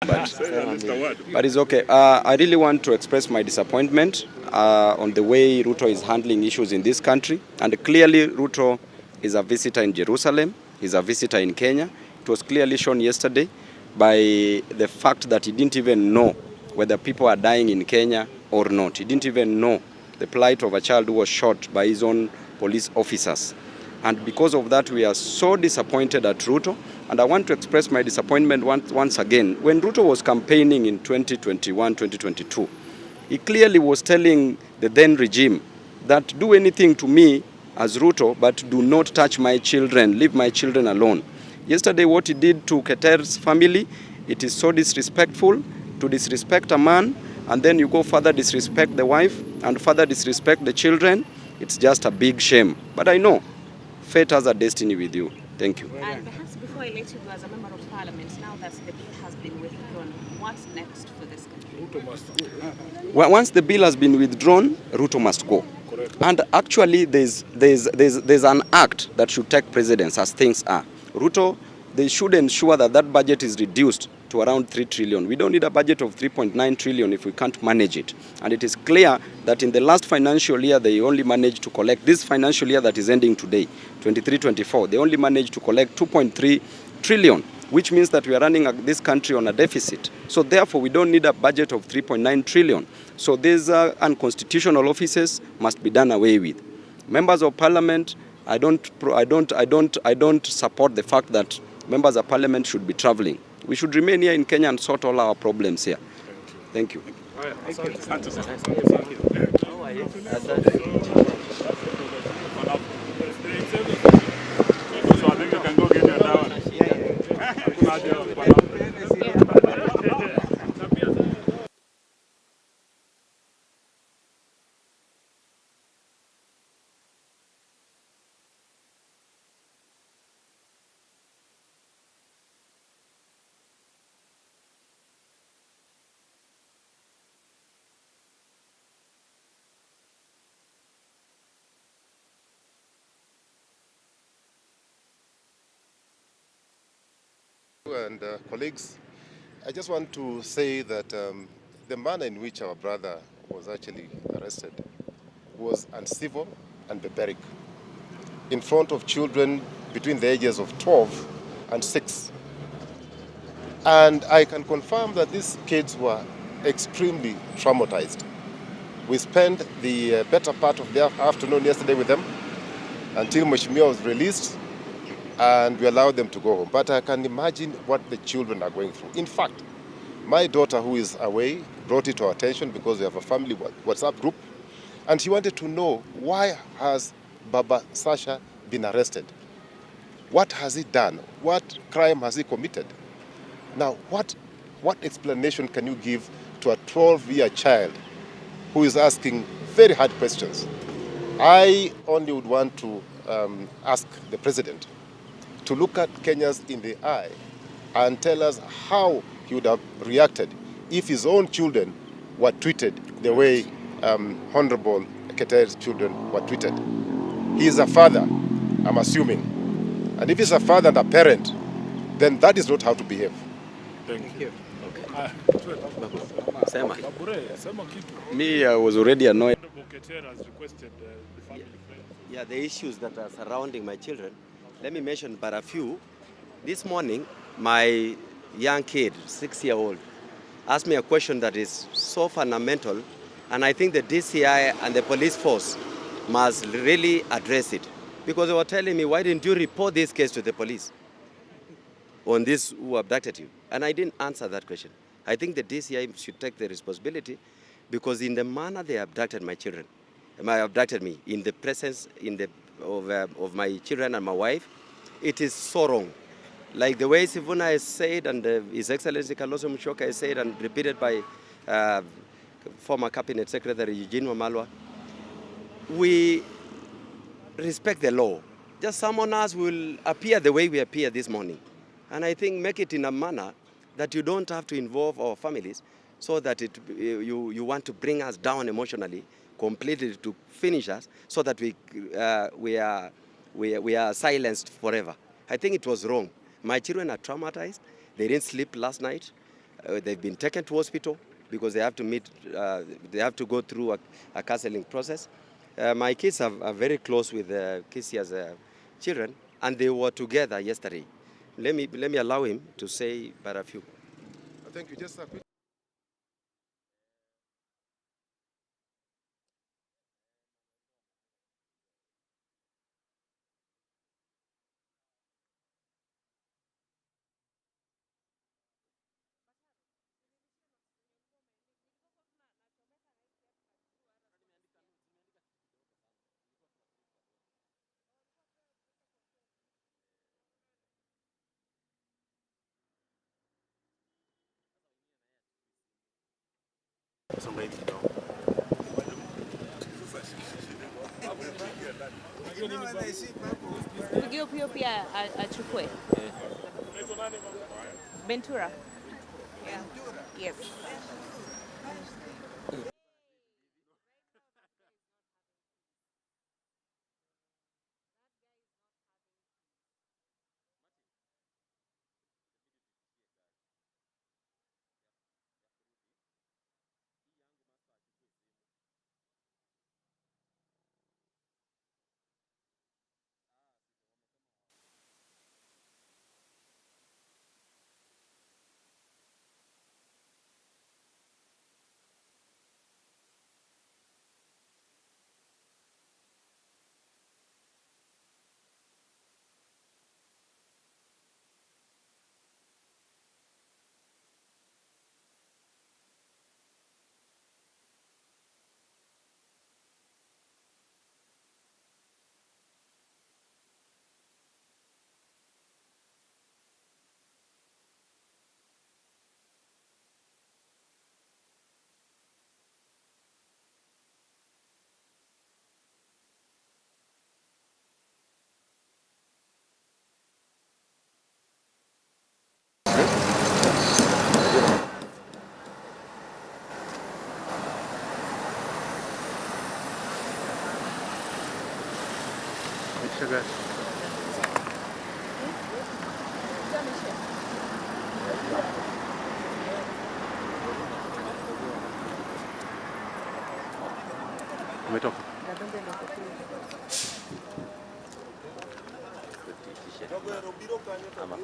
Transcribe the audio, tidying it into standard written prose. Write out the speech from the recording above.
But it's okay. I really want to express my disappointment on the way Ruto is handling issues in this country. And clearly, Ruto is a visitor in Jerusalem. He's a visitor in Kenya. It was clearly shown yesterday by the fact that he didn't even know whether people are dying in Kenya or not. He didn't even know the plight of a child who was shot by his own police officers. And because of that, we are so disappointed at Ruto. And I want to express my disappointment once again. When Ruto was campaigning in 2021, 2022, he clearly was telling the then regime that do anything to me as Ruto, but do not touch my children, leave my children alone. Yesterday, what he did to Keter's family, it is so disrespectful to disrespect a man, and then you go further disrespect the wife and further disrespect the children. It's just a big shame. But I know fate has a destiny with you. Thank you. And perhaps before I let you go as a member of parliament, now that the bill has been withdrawn, what's next for this country? Ruto must go. Well, once the bill has been withdrawn, Ruto must go. Correct. And actually, there's an act that should take precedence as things are. Ruto, they should ensure that that budget is reduced to around 3 trillion. We don't need a budget of 3.9 trillion if we can't manage it. And it is clear that in the last financial year, they only managed to collect, this financial year that is ending today, 23-24, they only managed to collect 2.3 trillion, which means that we are running this country on a deficit. So therefore, we don't need a budget of 3.9 trillion. So these unconstitutional offices must be done away with. Members of parliament, I don't support the fact that members of parliament should be traveling. We should remain here in Kenya and sort all our problems here. Thank you. And colleagues, I just want to say that the manner in which our brother was actually arrested was uncivil and barbaric in front of children between the ages of 12 and 6. And I can confirm that these kids were extremely traumatized. We spent the better part of the afternoon yesterday with them until Mheshimiwa was released, and we allowed them to go home. But I can imagine what the children are going through. In fact, my daughter, who is away, brought it to our attention because we have a family WhatsApp group, and she wanted to know, why has Baba Sasha been arrested? What has he done? What crime has he committed? Now, what explanation can you give to a 12-year child who is asking very hard questions? I only would want to ask the president to look at Kenyans in the eye and tell us how he would have reacted if his own children were treated the way Honorable Keter's children were treated. He is a father, I'm assuming. And if he's a father and a parent, then that is not how to behave. Thank you. Okay. Me, I was already annoyed. Keter has requested the family friends. Yeah, the issues that are surrounding my children. Let me mention but a few. This morning, my young kid, 6-year-old, asked me a question that is so fundamental, and I think the DCI and the police force must really address it. Because they were telling me, why didn't you report this case to the police on this who abducted you? And I didn't answer that question. I think the DCI should take the responsibility, because in the manner they abducted my children, abducted me, in the presence of my children and my wife, it is so wrong. Like the way Sivuna has said, and His Excellency Kaloso Musyoka has said, and repeated by former Cabinet Secretary Eugene Wamalwa, we respect the law. Just someone else will appear the way we appear this morning. And I think make it in a manner that you don't have to involve our families, so that you want to bring us down emotionally, completely to finish us, so that we are silenced forever. I think it was wrong. My children are traumatized. They didn't sleep last night. They've been taken to hospital because they have to they have to go through a counseling process. My kids are very close with Kisia's children, and they were together yesterday. Let me allow him to say but a few. Thank you. Just a quick. Huyo pia achukue. Ventura. Yeah. Yes. Umetoka. Ama